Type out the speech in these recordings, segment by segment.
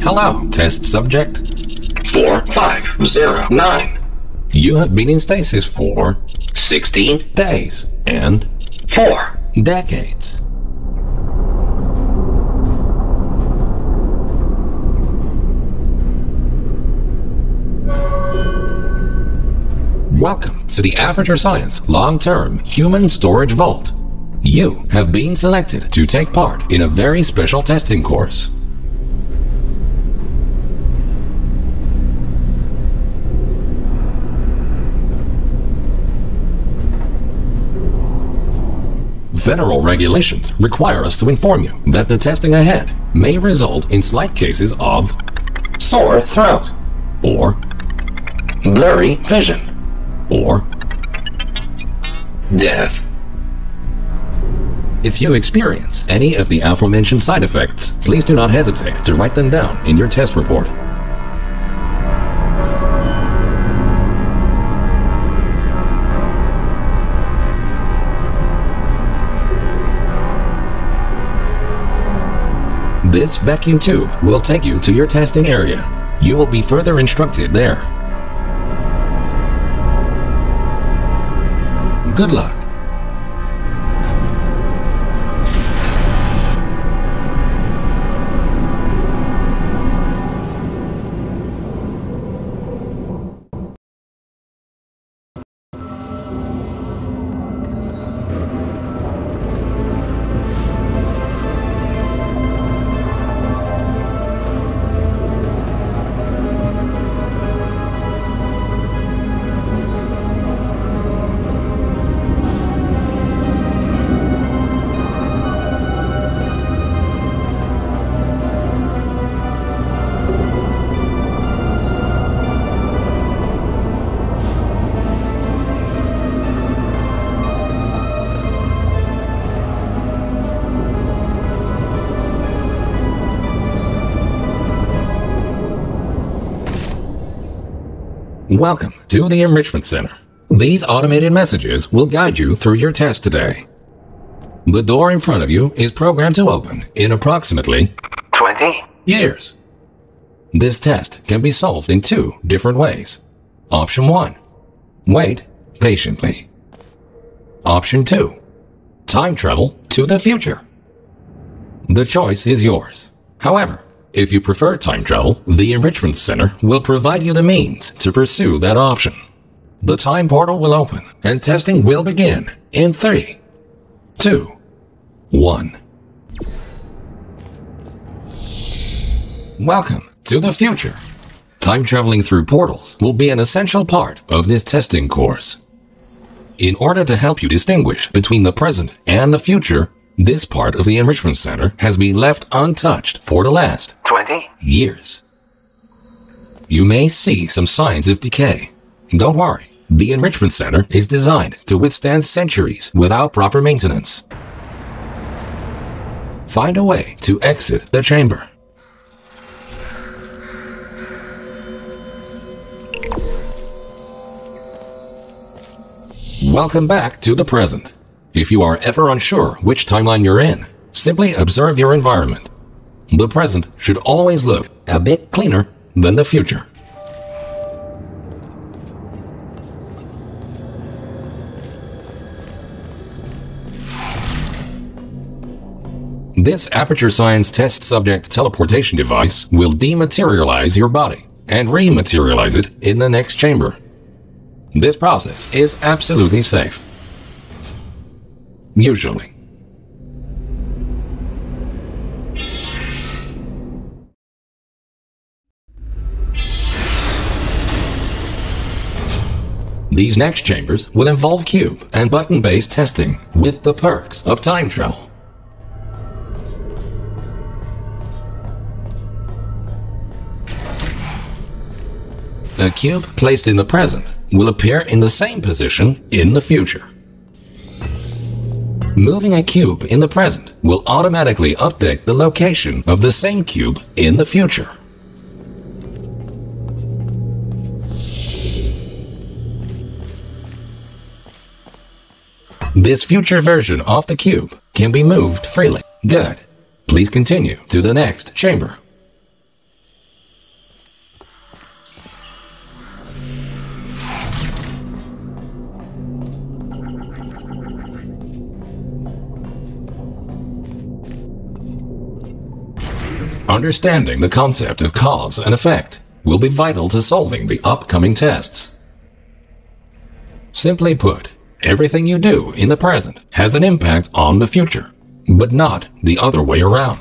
Hello, test subject. 4509. You have been in stasis for 16 days and 4 decades. Welcome to the Aperture Science Long-Term Human Storage Vault. You have been selected to take part in a very special testing course. Federal regulations require us to inform you that the testing ahead may result in slight cases of sore throat, or blurry vision, or death. If you experience any of the aforementioned side effects, please do not hesitate to write them down in your test report. This vacuum tube will take you to your testing area. You will be further instructed there. Good luck. Welcome to the Enrichment Center. These automated messages will guide you through your test today. The door in front of you is programmed to open in approximately 20 years. This test can be solved in two different ways. Option 1. Wait patiently. Option 2. Time travel to the future. The choice is yours. However, if you prefer time travel, the Enrichment Center will provide you the means to pursue that option. The time portal will open and testing will begin in 3, 2, 1. Welcome to the future. Time traveling through portals will be an essential part of this testing course. In order to help you distinguish between the present and the future, this part of the Enrichment Center has been left untouched for the last 20 years. You may see some signs of decay. Don't worry, the Enrichment Center is designed to withstand centuries without proper maintenance. Find a way to exit the chamber. Welcome back to the present. If you are ever unsure which timeline you're in, simply observe your environment. The present should always look a bit cleaner than the future. This Aperture Science test subject teleportation device will dematerialize your body and rematerialize it in the next chamber. This process is absolutely safe. Usually. These next chambers will involve cube and button-based testing with the perks of time travel. A cube placed in the present will appear in the same position in the future. Moving a cube in the present will automatically update the location of the same cube in the future. This future version of the cube can be moved freely. Good. Please continue to the next chamber. Understanding the concept of cause and effect will be vital to solving the upcoming tests. Simply put, everything you do in the present has an impact on the future, but not the other way around.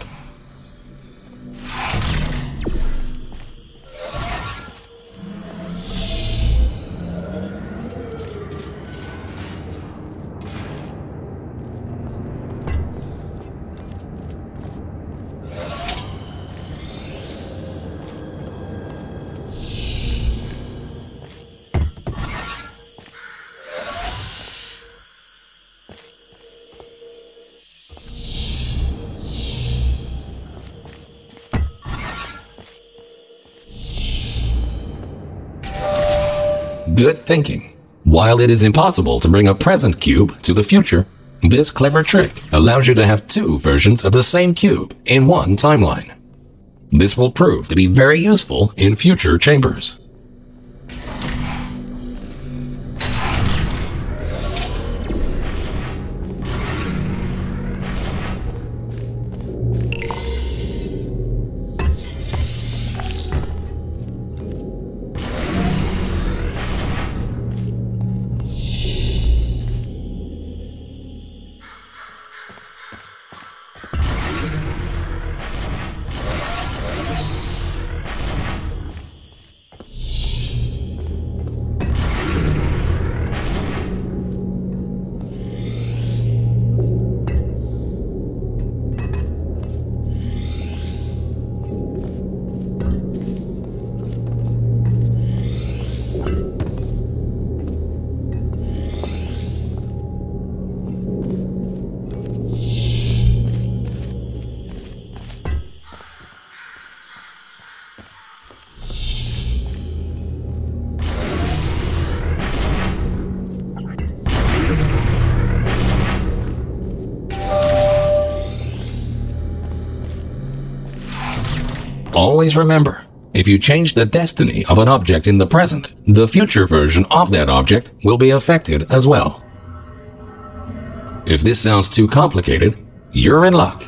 Good thinking. While it is impossible to bring a present cube to the future, this clever trick allows you to have two versions of the same cube in one timeline. This will prove to be very useful in future chambers. Always remember, if you change the destiny of an object in the present, the future version of that object will be affected as well. If this sounds too complicated, you're in luck.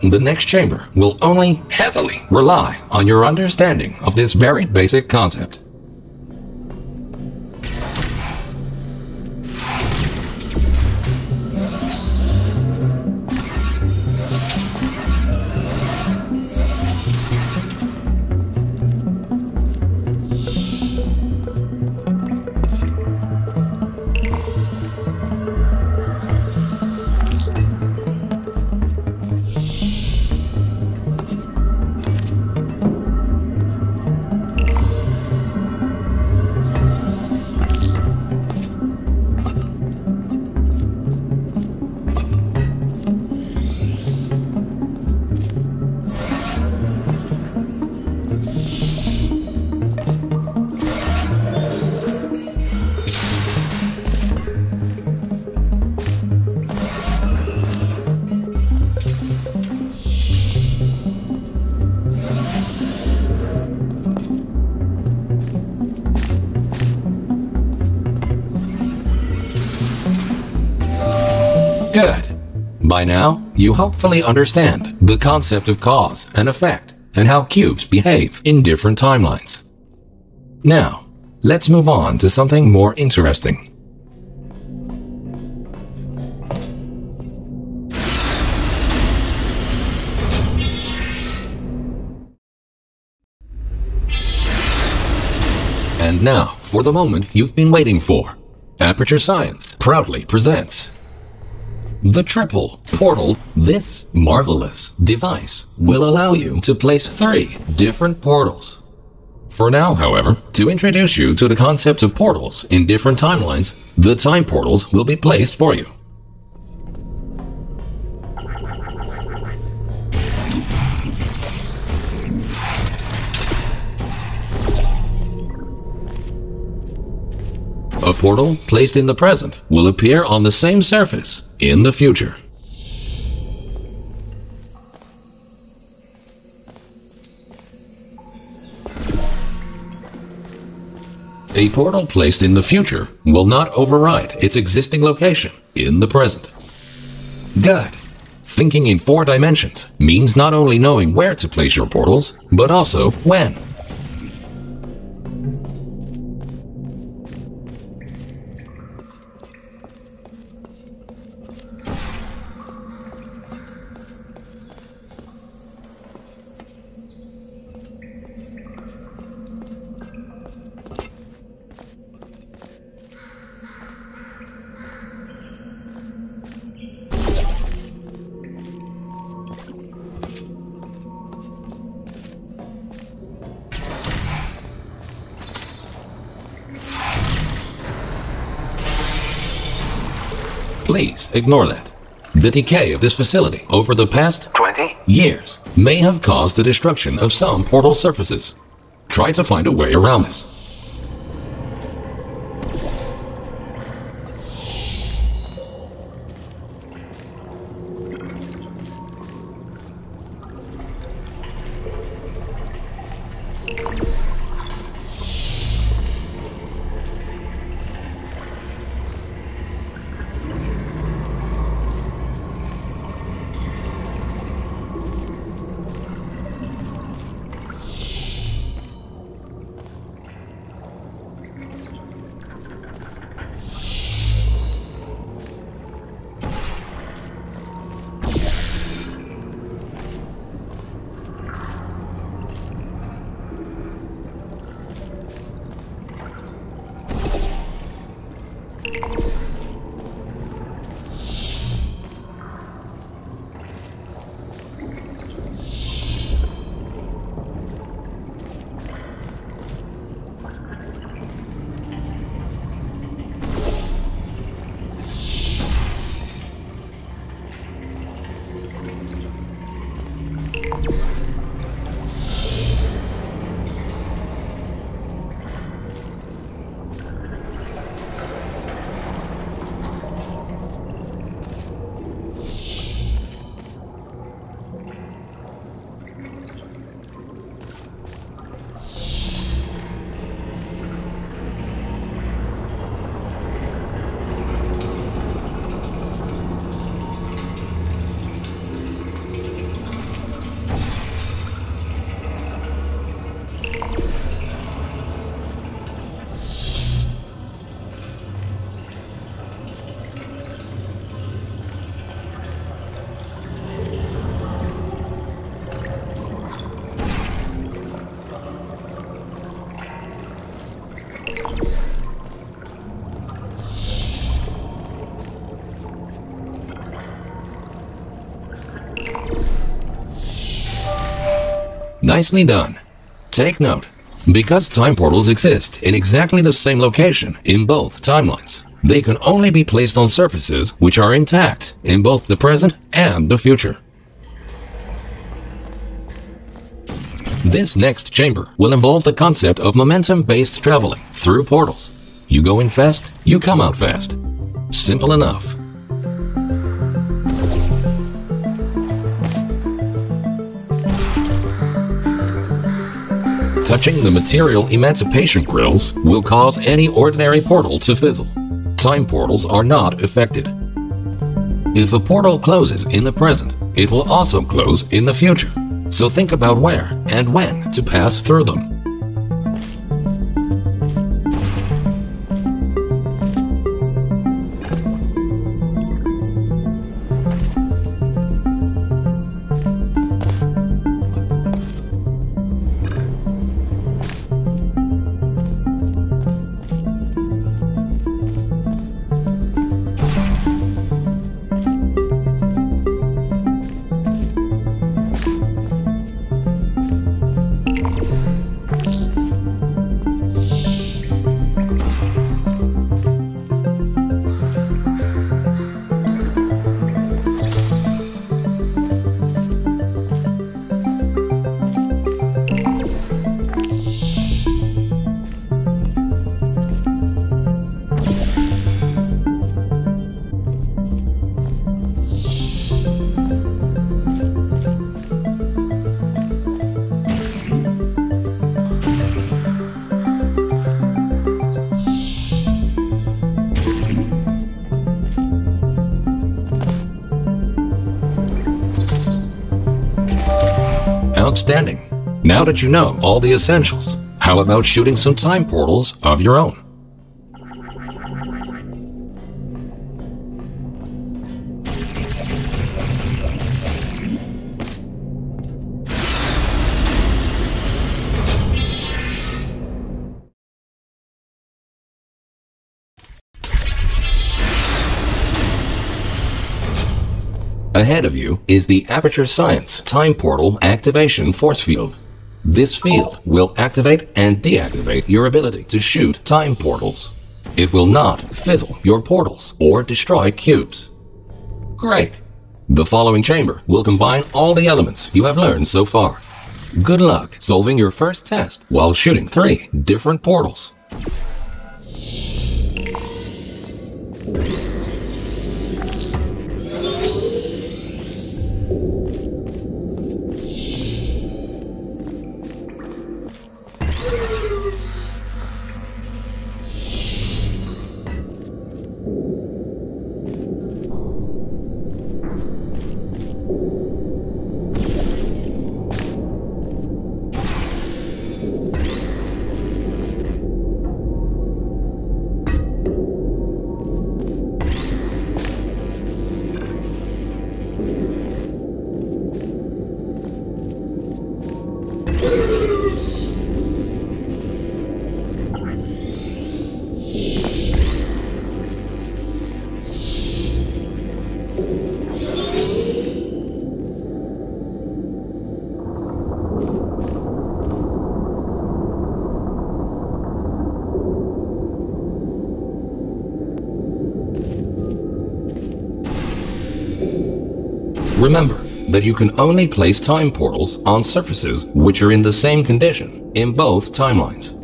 The next chamber will only heavily rely on your understanding of this very basic concept. Good. By now, you hopefully understand the concept of cause and effect and how cubes behave in different timelines. Now, let's move on to something more interesting. And now, for the moment you've been waiting for, Aperture Science proudly presents the Triple Portal. This marvelous device will allow you to place 3 different portals. For now, however, to introduce you to the concept of portals in different timelines, the time portals will be placed for you. A portal placed in the present will appear on the same surface in the future. A portal placed in the future will not override its existing location in the present. Good. Thinking in 4 dimensions means not only knowing where to place your portals, but also when. Please ignore that. The decay of this facility over the past 20. years may have caused the destruction of some portal surfaces. Try to find a way around this. Nicely done. Take note. Because time portals exist in exactly the same location in both timelines, they can only be placed on surfaces which are intact in both the present and the future. This next chamber will involve the concept of momentum-based traveling through portals. You go in fast, you come out fast. Simple enough. Touching the material emancipation grills will cause any ordinary portal to fizzle. Time portals are not affected. If a portal closes in the present, it will also close in the future. So think about where and when to pass through them. Outstanding. Now that you know all the essentials, how about shooting some time portals of your own? Ahead of you is the Aperture Science Time Portal Activation Force Field. This field will activate and deactivate your ability to shoot time portals. It will not fizzle your portals or destroy cubes. Great! The following chamber will combine all the elements you have learned so far. Good luck solving your first test while shooting 3 different portals. Remember that you can only place time portals on surfaces which are in the same condition in both timelines.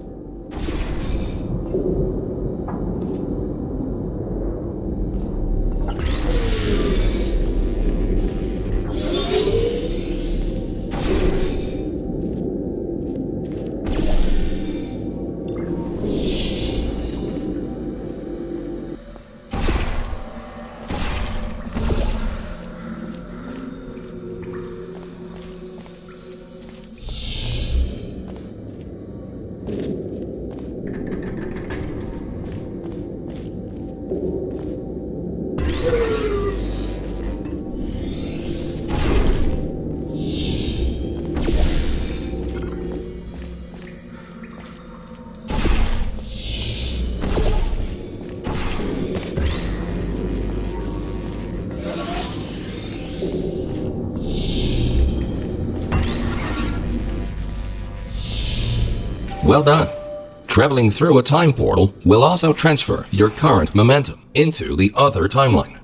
Well done! Traveling through a time portal will also transfer your current momentum into the other timeline.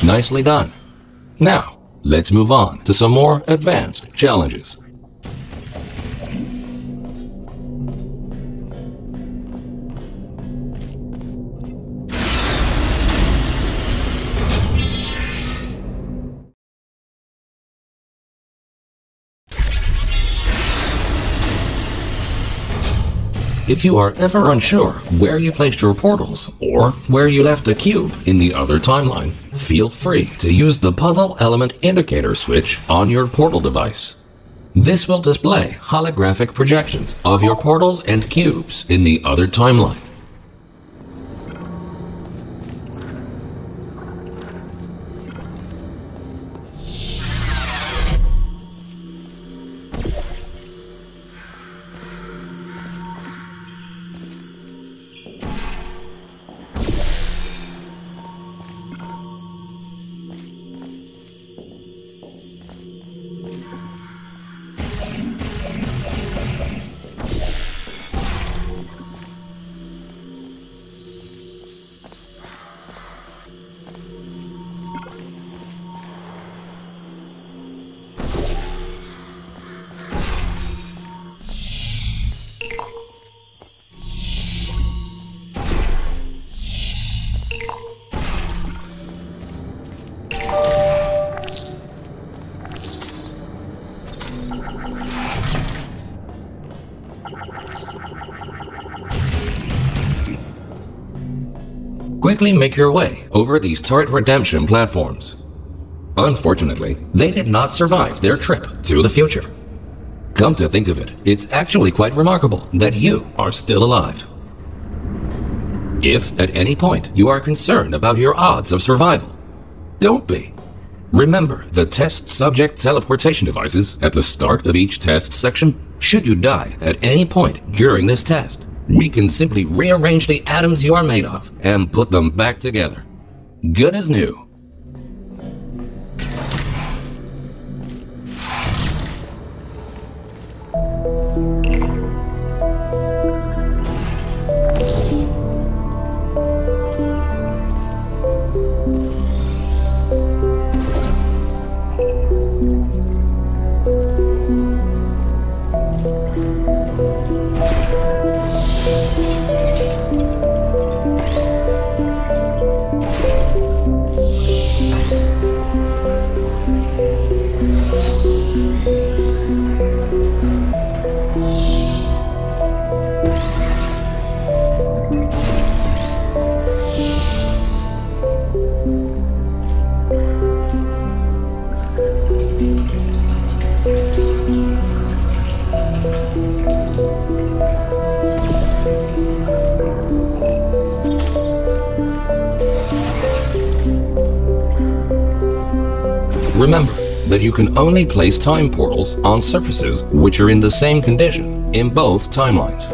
Nicely done. Now, let's move on to some more advanced challenges. If you are ever unsure where you placed your portals or where you left a cube in the other timeline, feel free to use the puzzle element indicator switch on your portal device. This will display holographic projections of your portals and cubes in the other timeline. Quickly make your way over these turret redemption platforms. Unfortunately, they did not survive their trip to the future. Come to think of it, it's actually quite remarkable that you are still alive. If at any point you are concerned about your odds of survival, don't be. Remember the test subject teleportation devices at the start of each test section. Should you die at any point during this test, we can simply rearrange the atoms you are made of and put them back together. Good as new. Remember that you can only place time portals on surfaces which are in the same condition in both timelines.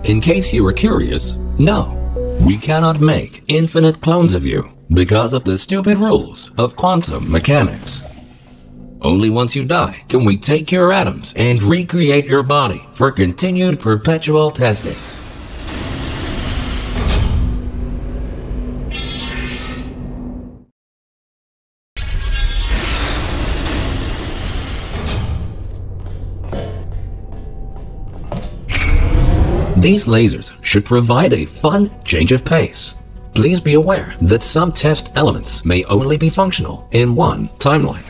In case you were curious, no, we cannot make infinite clones of you because of the stupid rules of quantum mechanics. Only once you die can we take your atoms and recreate your body for continued perpetual testing. These lasers should provide a fun change of pace. Please be aware that some test elements may only be functional in one timeline.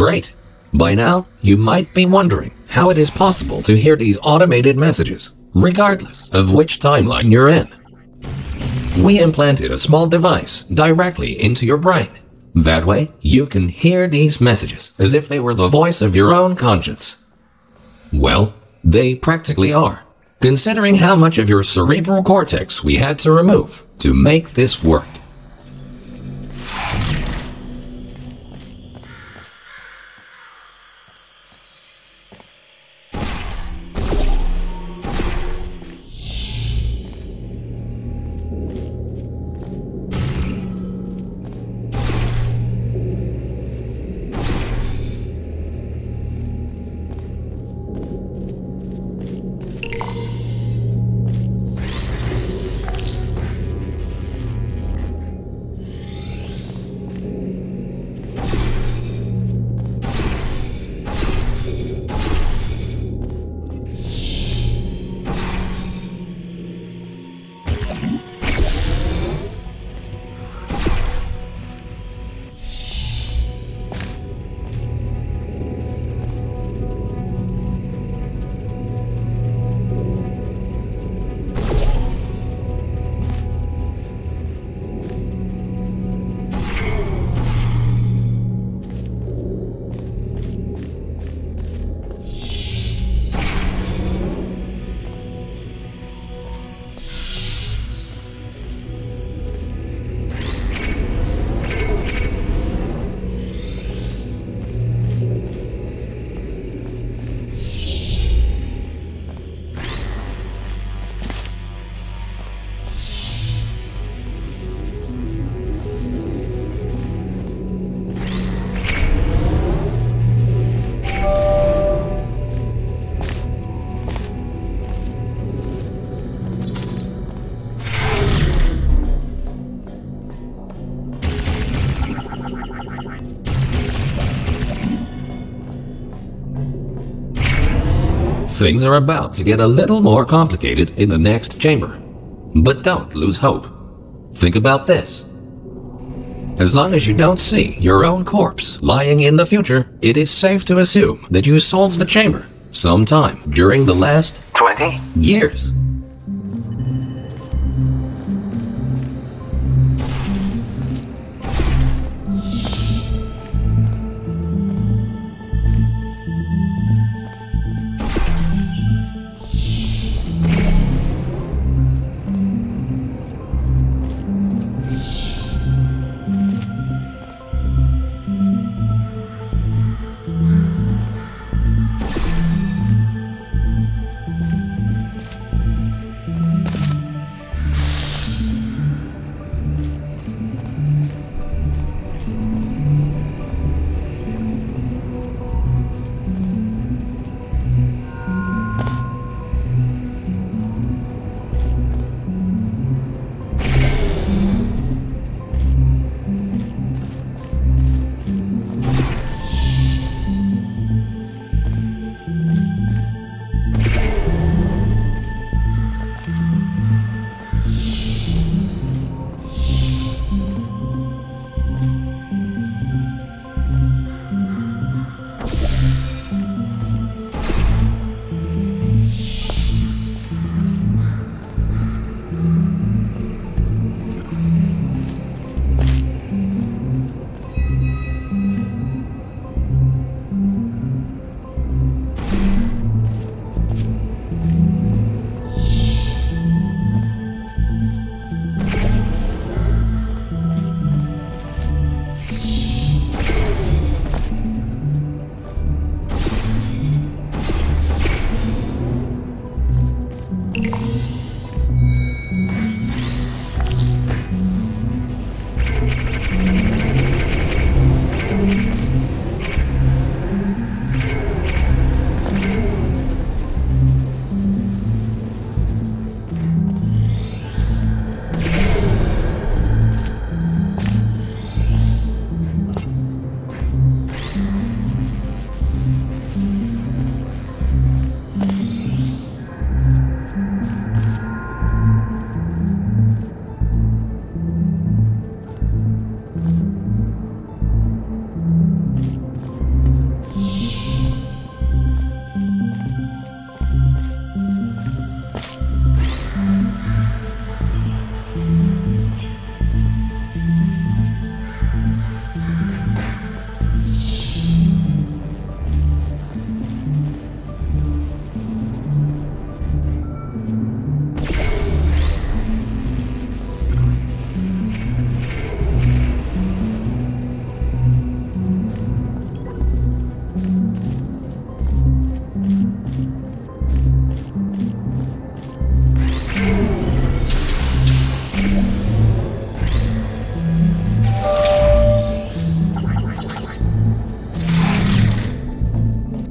Great. By now, you might be wondering how it is possible to hear these automated messages, regardless of which timeline you're in. We implanted a small device directly into your brain. That way, you can hear these messages as if they were the voice of your own conscience. Well, they practically are, considering how much of your cerebral cortex we had to remove to make this work. Things are about to get a little more complicated in the next chamber. But don't lose hope. Think about this. As long as you don't see your own corpse lying in the future, it is safe to assume that you solved the chamber sometime during the last 20 years.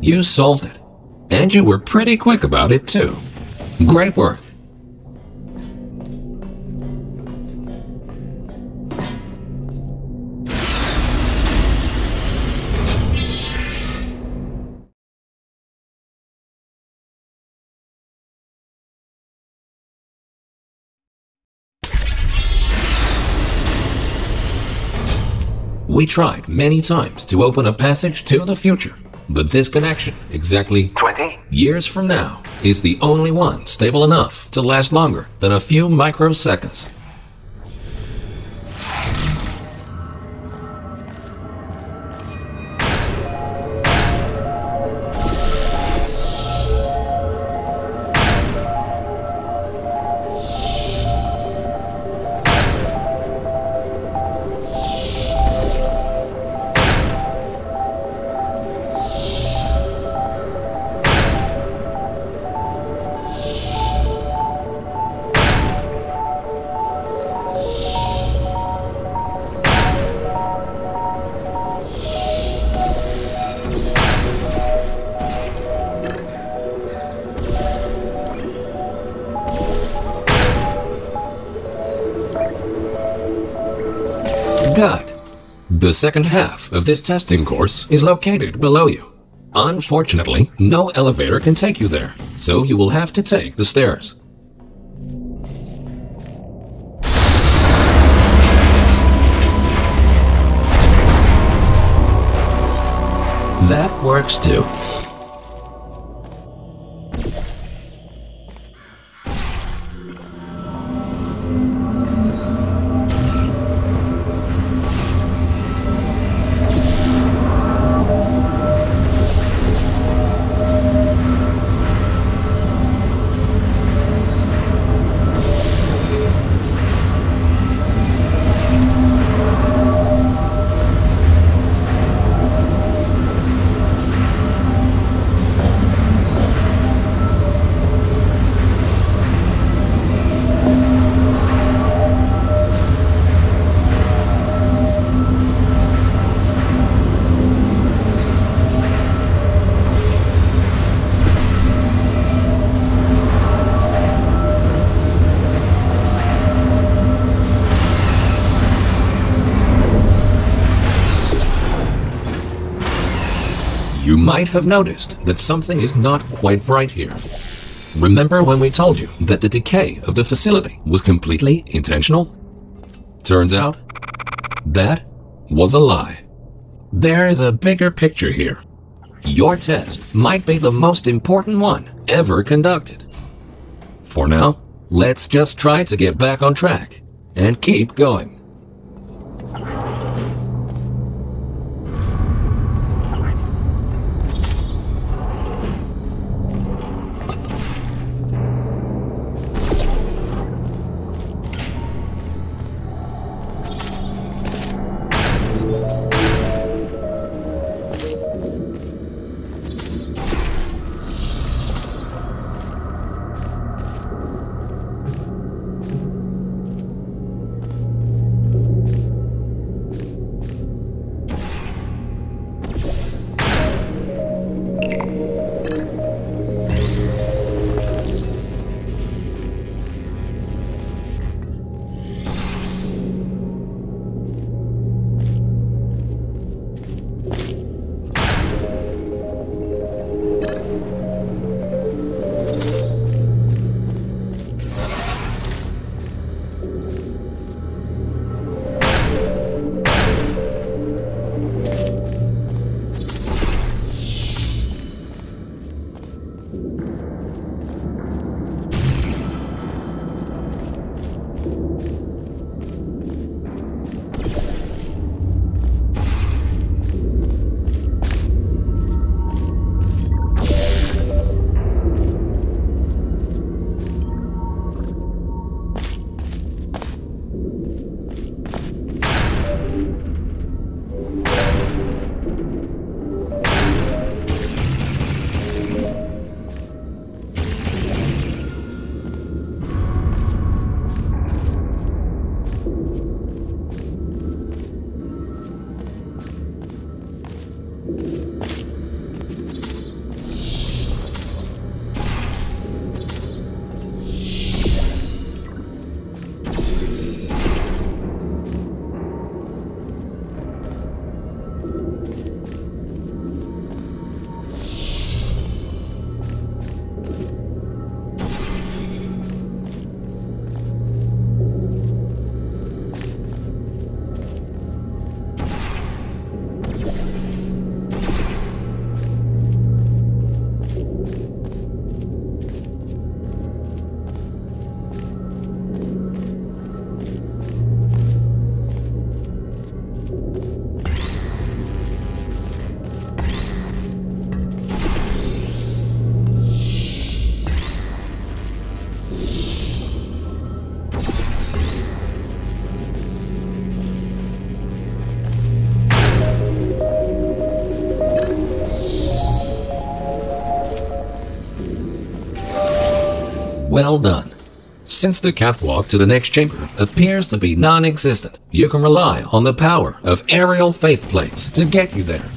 You solved it. And you were pretty quick about it, too. Great work. We tried many times to open a passage to the future, but this connection, exactly 20 years from now, is the only one stable enough to last longer than a few microseconds. Good. The second half of this testing course is located below you. Unfortunately, no elevator can take you there, so you will have to take the stairs. That works too. You might have noticed that something is not quite right here. Remember when we told you that the decay of the facility was completely intentional? Turns out, that was a lie. There is a bigger picture here. Your test might be the most important one ever conducted. For now, let's just try to get back on track and keep going. Well done. Since the catwalk to the next chamber appears to be non-existent, you can rely on the power of aerial faith plates to get you there.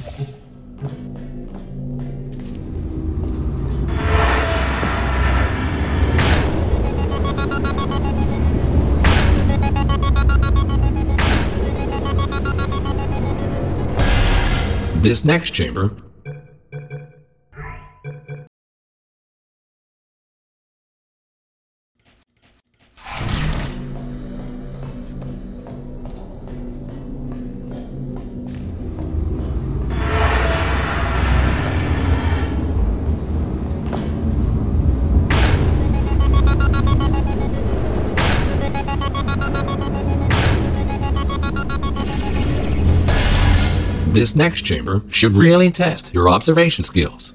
This next chamber should really test your observation skills.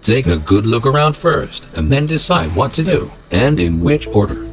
Take a good look around first and then decide what to do and in which order.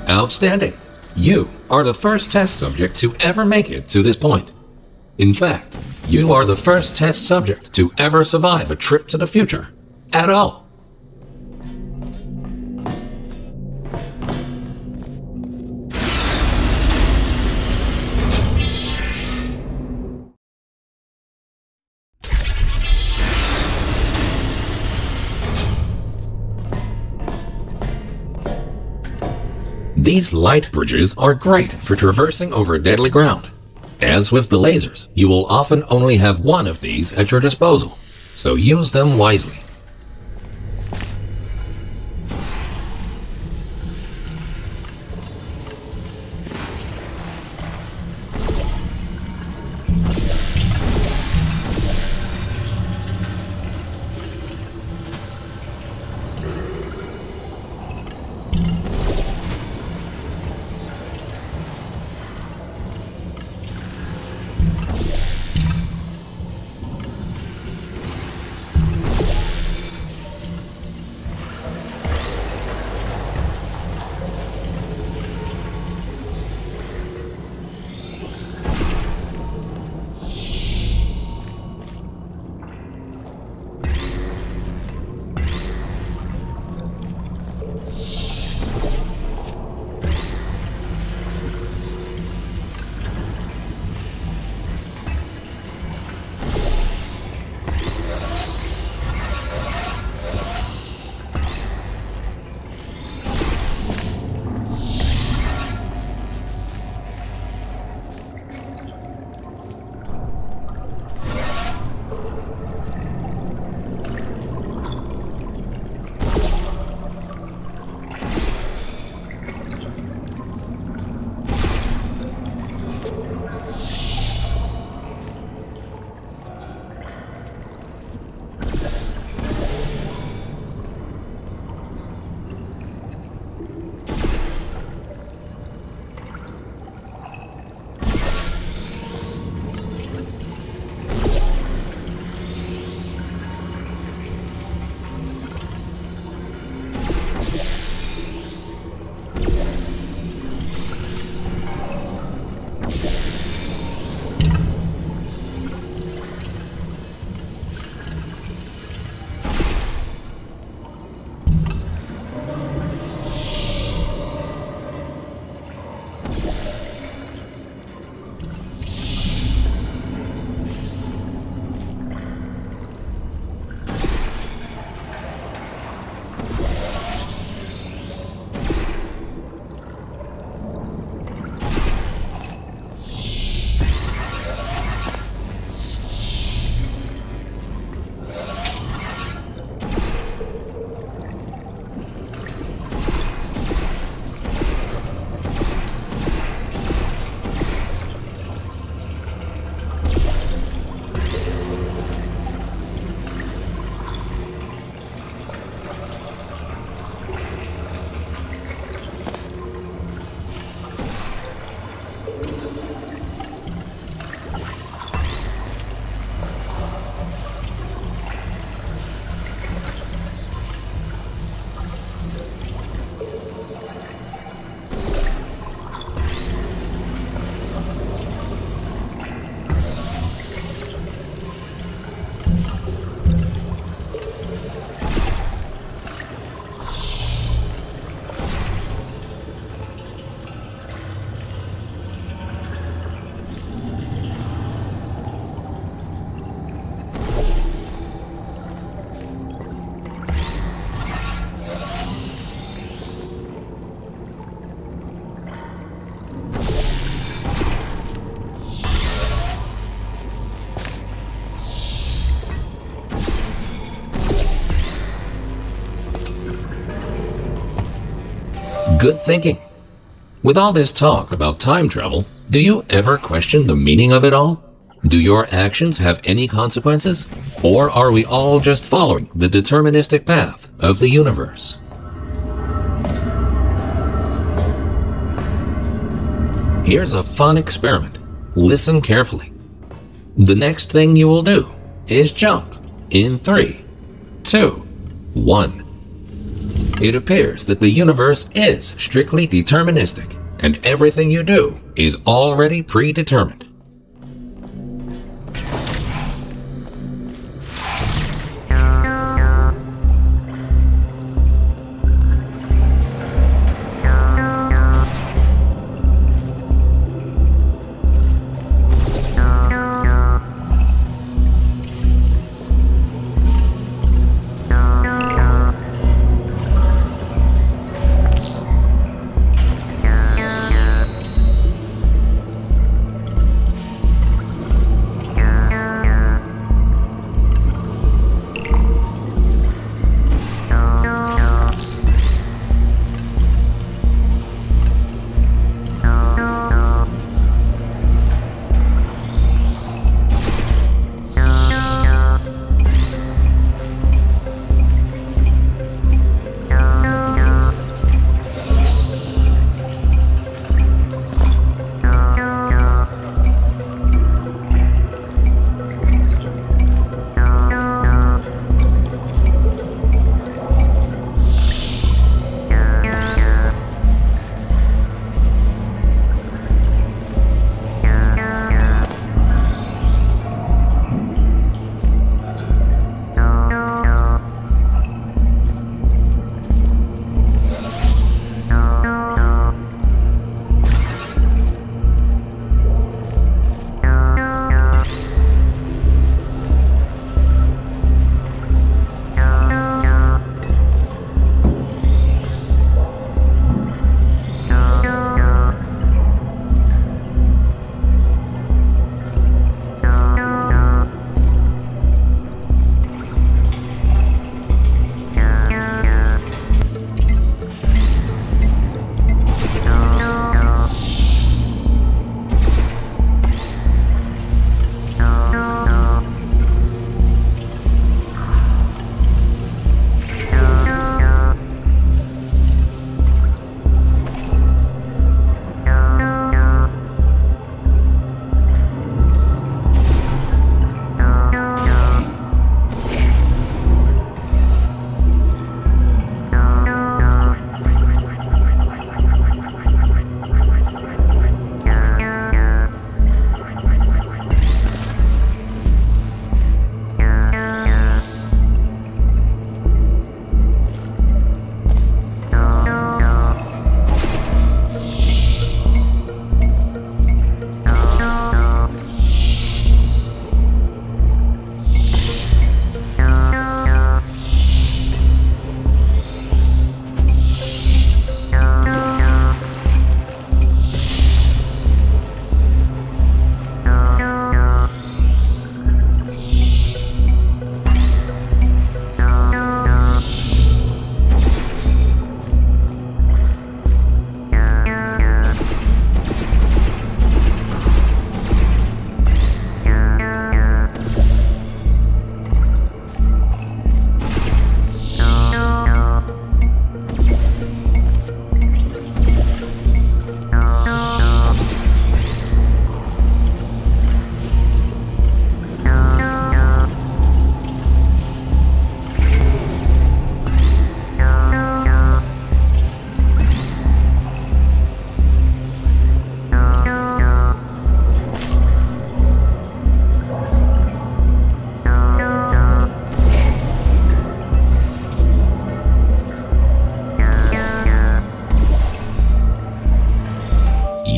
Outstanding! You are the first test subject to ever make it to this point. In fact, you are the first test subject to ever survive a trip to the future at all. These light bridges are great for traversing over deadly ground. As with the lasers, you will often only have one of these at your disposal, so use them wisely. Good thinking. With all this talk about time travel, do you ever question the meaning of it all? Do your actions have any consequences? Or are we all just following the deterministic path of the universe? Here's a fun experiment. Listen carefully. The next thing you will do is jump in 3, 2, 1. It appears that the universe is strictly deterministic, and everything you do is already predetermined.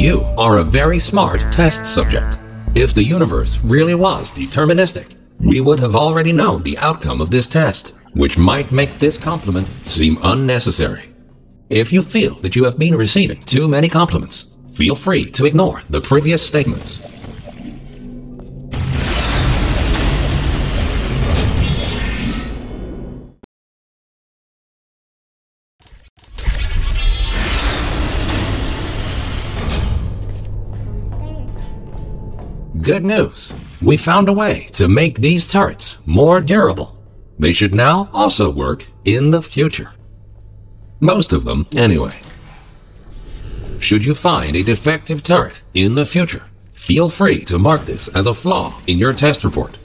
You are a very smart test subject. If the universe really was deterministic, we would have already known the outcome of this test, which might make this compliment seem unnecessary. If you feel that you have been receiving too many compliments, feel free to ignore the previous statements. Good news! We found a way to make these turrets more durable. They should now also work in the future. Most of them, anyway. Should you find a defective turret in the future, feel free to mark this as a flaw in your test report.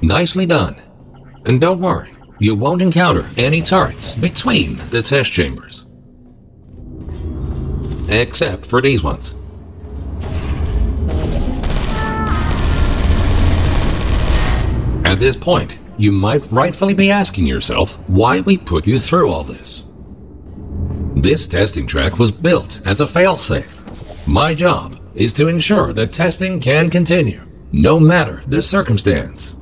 Nicely done. And don't worry, you won't encounter any turrets between the test chambers. Except for these ones. At this point, you might rightfully be asking yourself why we put you through all this. This testing track was built as a failsafe. My job is to ensure that testing can continue, no matter the circumstance.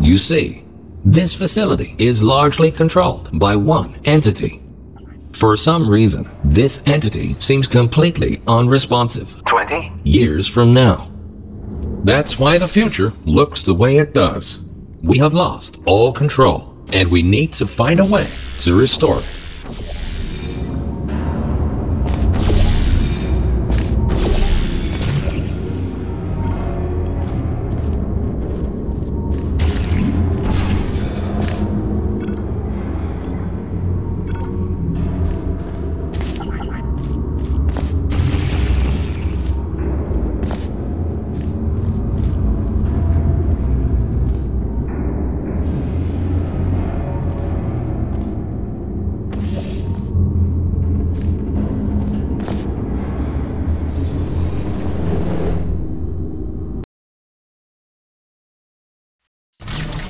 You see, this facility is largely controlled by one entity. For some reason, this entity seems completely unresponsive. 20. Years from now. That's why the future looks the way it does. We have lost all control, and we need to find a way to restore it.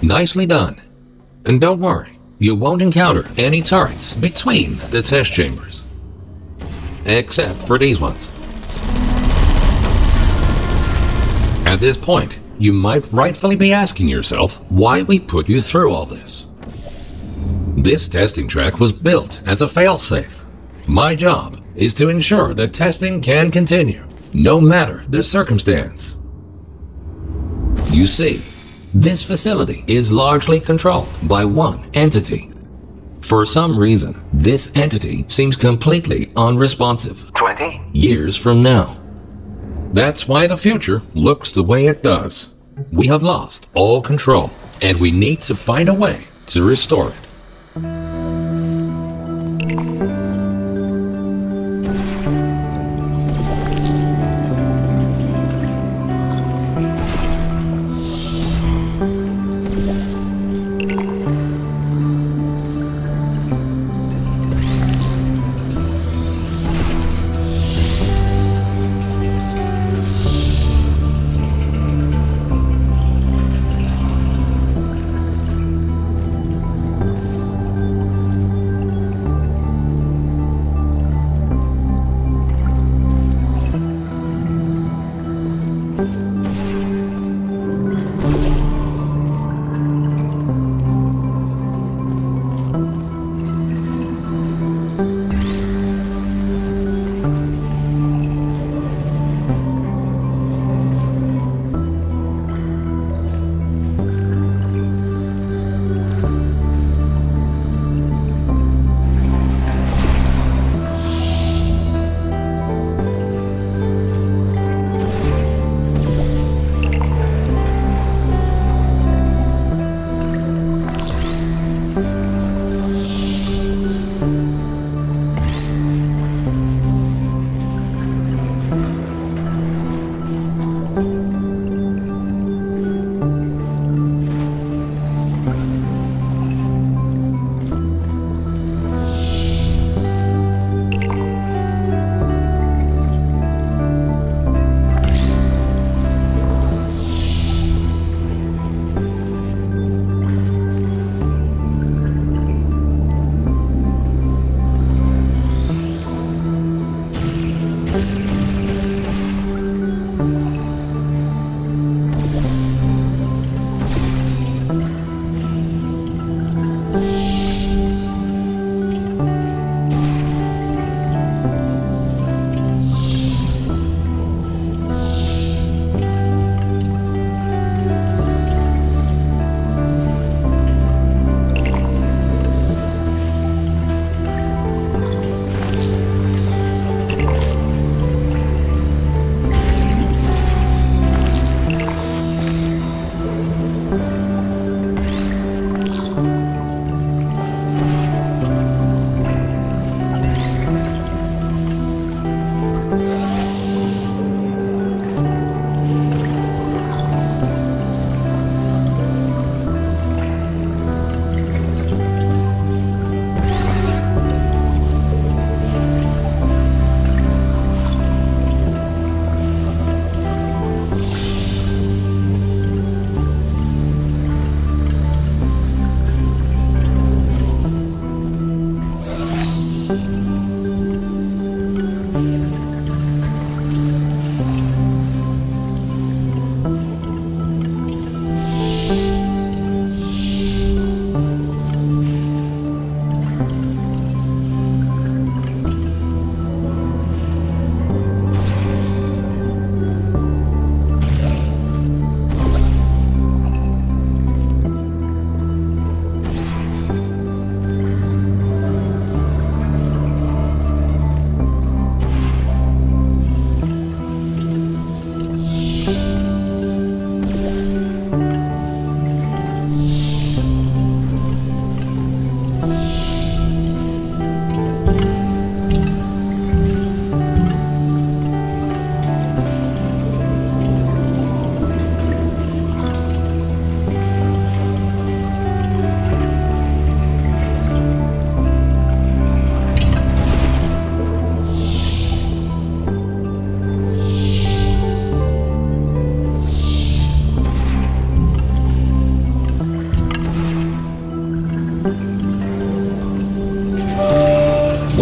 Nicely done. And don't worry, you won't encounter any turrets between the test chambers. Except for these ones. At this point, you might rightfully be asking yourself why we put you through all this. This testing track was built as a failsafe. My job is to ensure that testing can continue, no matter the circumstance. You see, this facility is largely controlled by one entity. For some reason, this entity seems completely unresponsive. 20. Years from now. That's why the future looks the way it does. We have lost all control, and we need to find a way to restore it.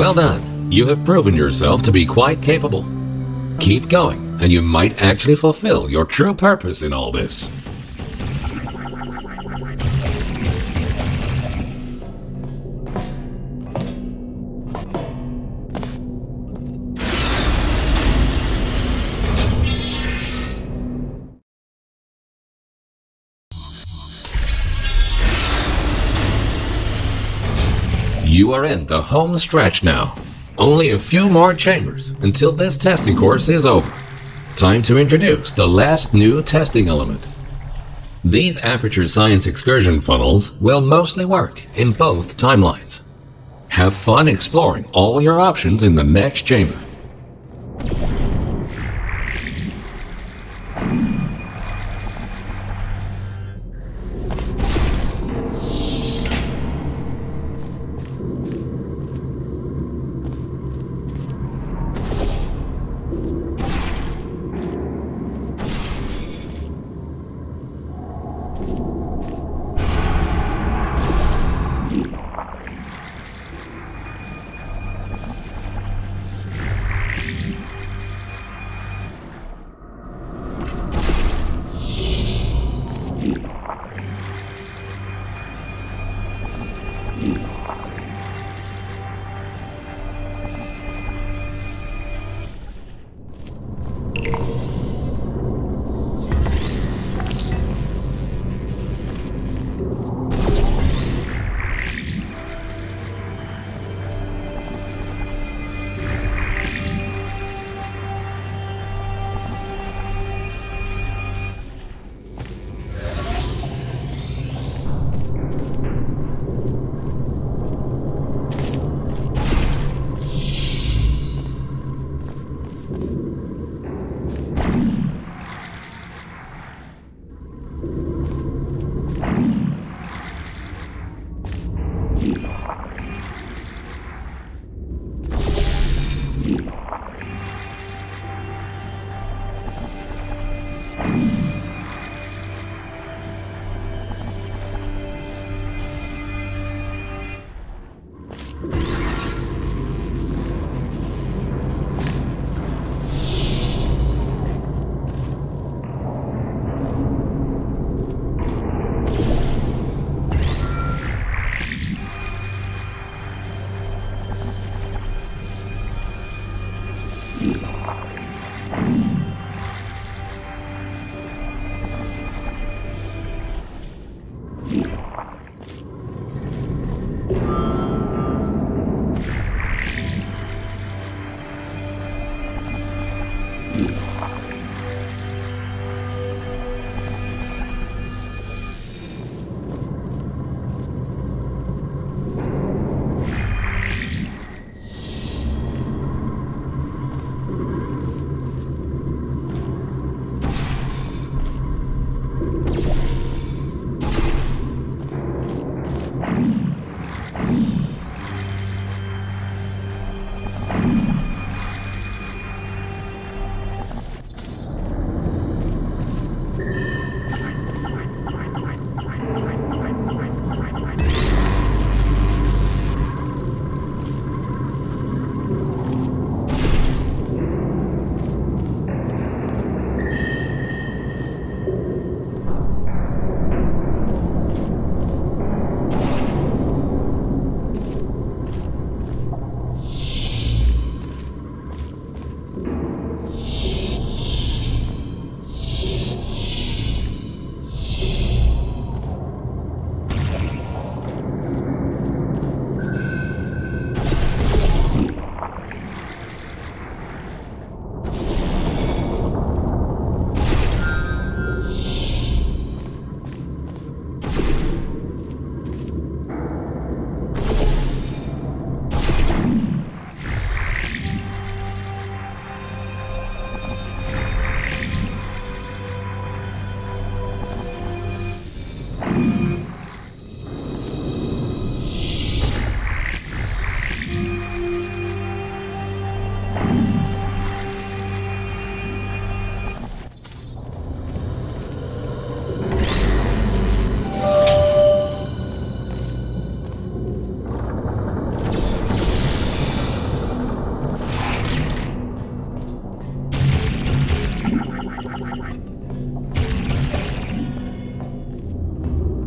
Well done. You have proven yourself to be quite capable. Keep going, and you might actually fulfill your true purpose in all this. You are in the home stretch now. Only a few more chambers until this testing course is over. Time to introduce the last new testing element. These Aperture Science excursion funnels will mostly work in both timelines. Have fun exploring all your options in the next chamber.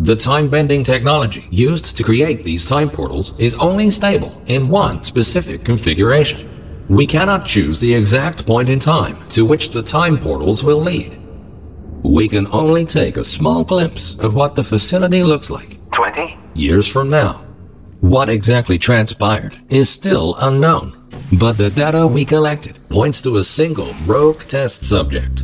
the time-bending technology used to create these time portals is only stable in one specific configuration. We cannot choose the exact point in time to which the time portals will lead. We can only take a small glimpse of what the facility looks like 20 years from now. What exactly transpired is still unknown, but the data we collected points to a single rogue test subject.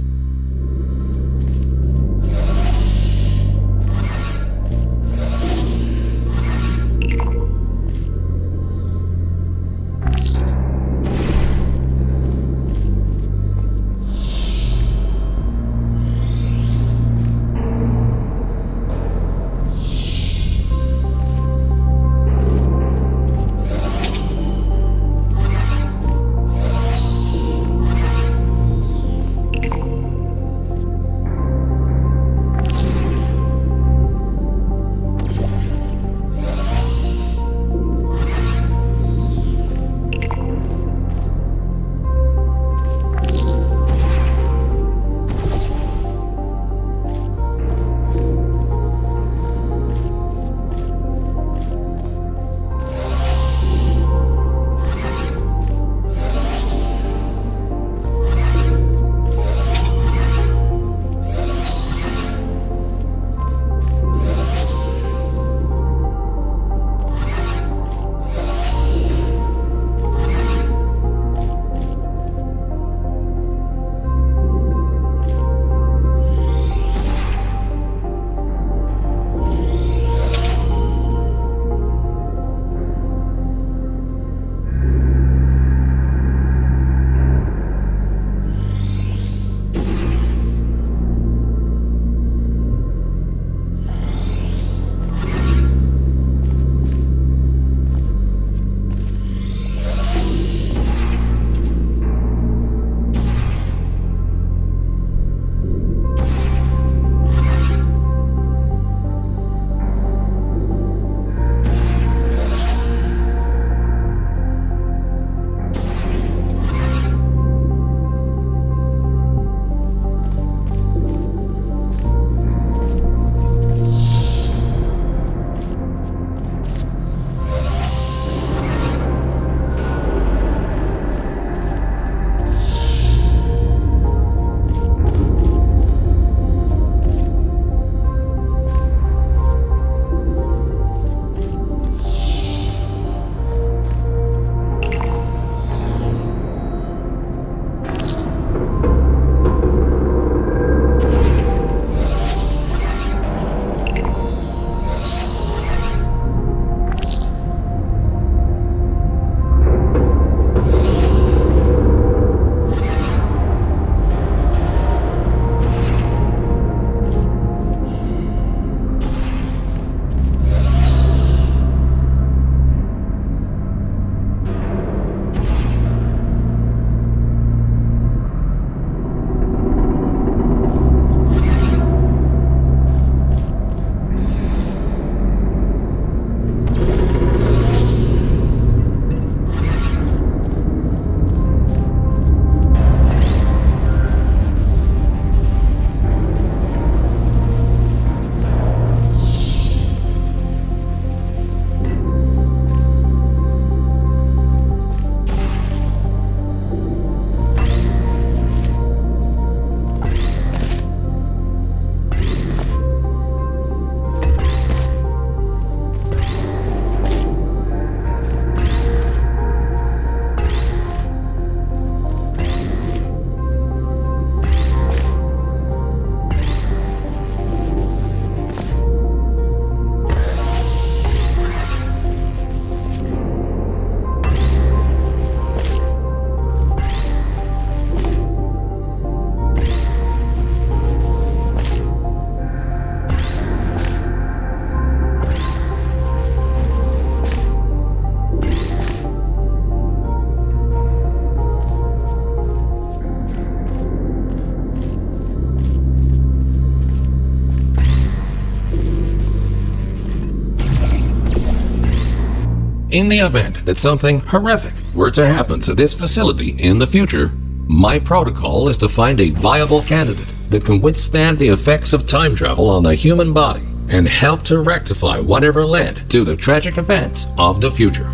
In the event that something horrific were to happen to this facility in the future, my protocol is to find a viable candidate that can withstand the effects of time travel on the human body and help to rectify whatever led to the tragic events of the future.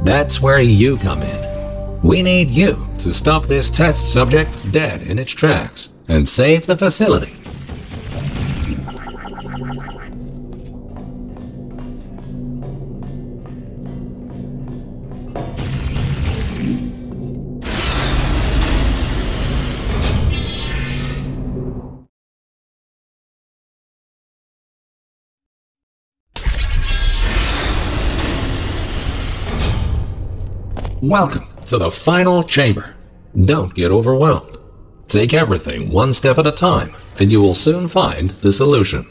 That's where you come in. We need you to stop this test subject dead in its tracks and save the facility. Welcome to the final chamber. Don't get overwhelmed. Take everything one step at a time, and you will soon find the solution.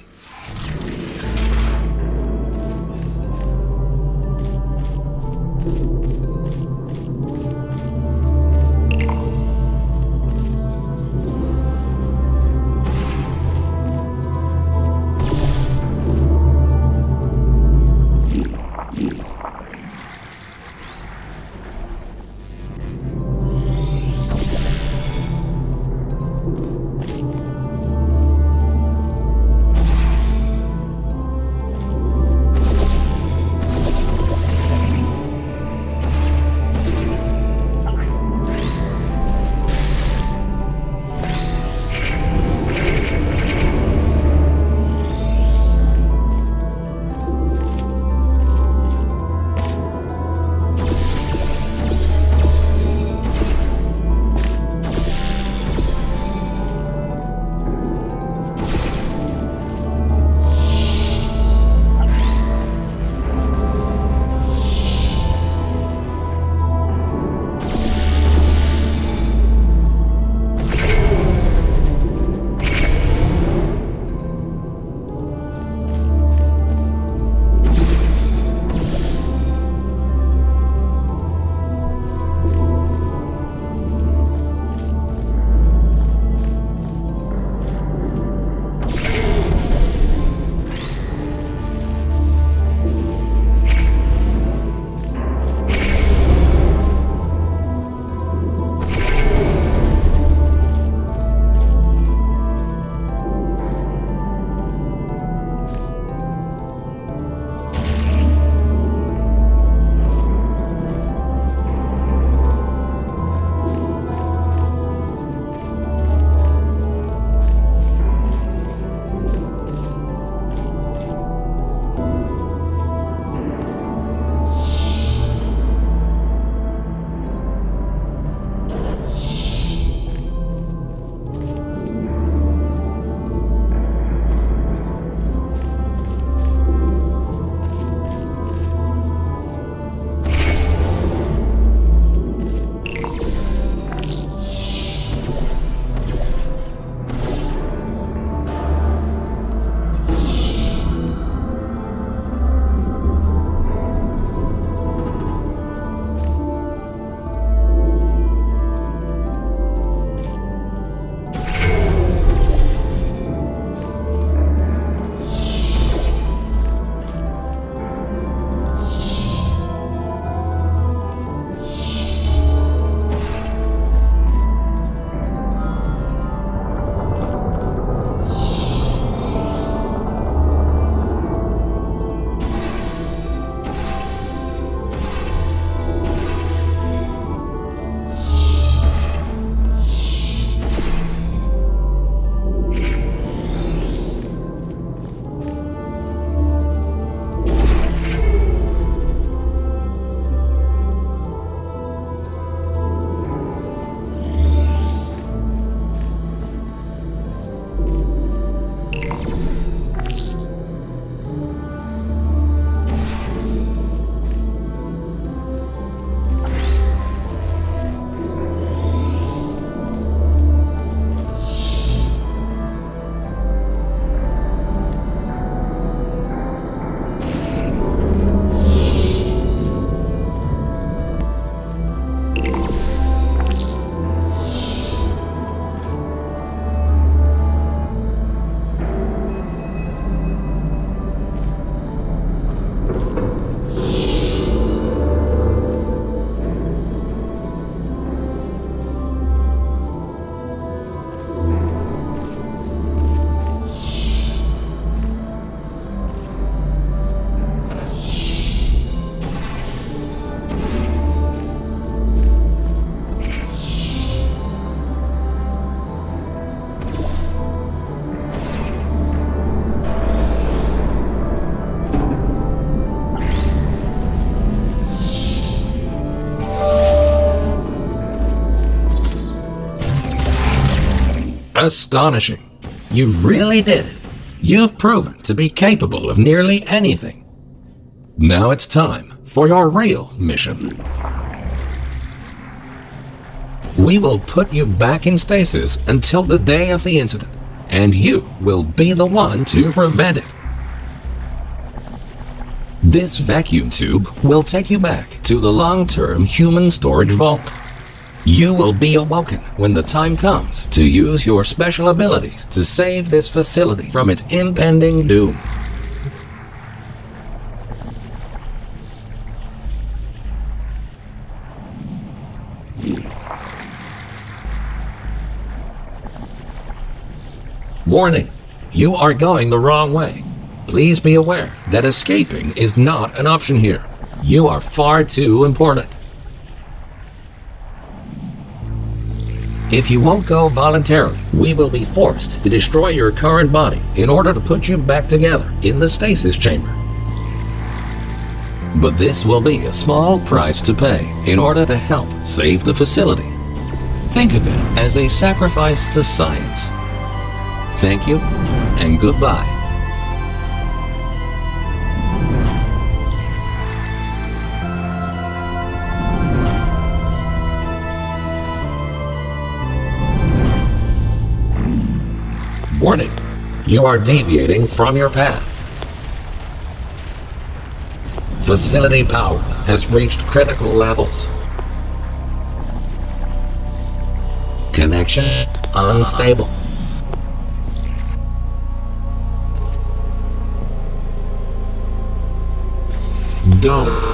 Astonishing. You really did it. You've proven to be capable of nearly anything. Now it's time for your real mission. We will put you back in stasis until the day of the incident, and you will be the one to prevent it. This vacuum tube will take you back to the long-term human storage vault. You will be awoken when the time comes to use your special abilities to save this facility from its impending doom. Warning, you are going the wrong way. Please be aware that escaping is not an option here. You are far too important. If you won't go voluntarily, we will be forced to destroy your current body in order to put you back together in the stasis chamber. But this will be a small price to pay in order to help save the facility. Think of it as a sacrifice to science. Thank you, and goodbye. Warning, you are deviating from your path. Facility power has reached critical levels. Connection unstable. Don't.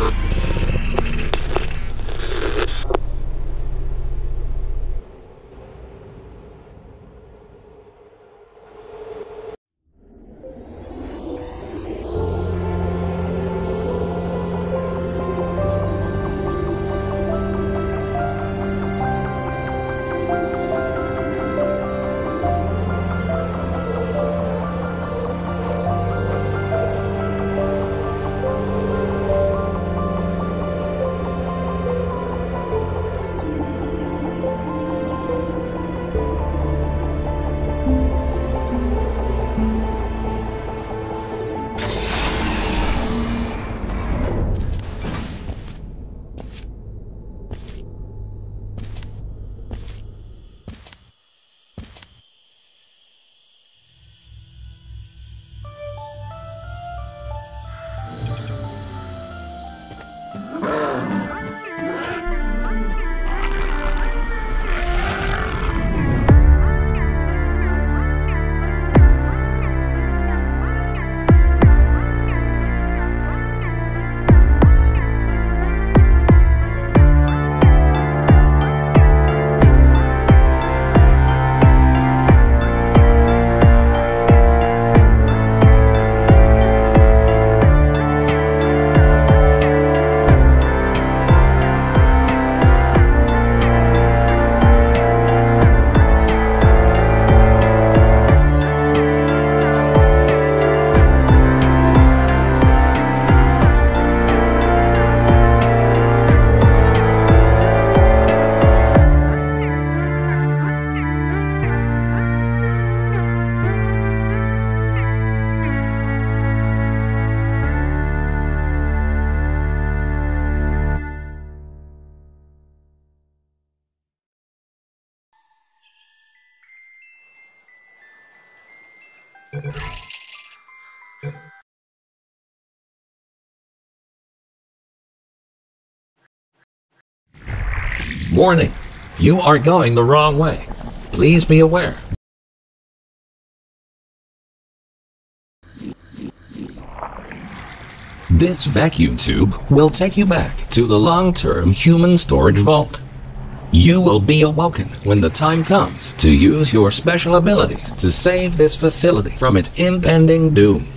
Warning, you are going the wrong way. Please be aware. This vacuum tube will take you back to the long-term human storage vault. You will be awoken when the time comes to use your special abilities to save this facility from its impending doom.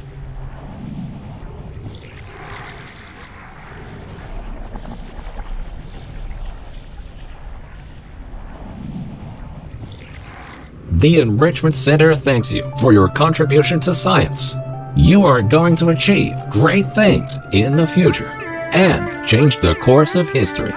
The Enrichment Center thanks you for your contribution to science. You are going to achieve great things in the future and change the course of history.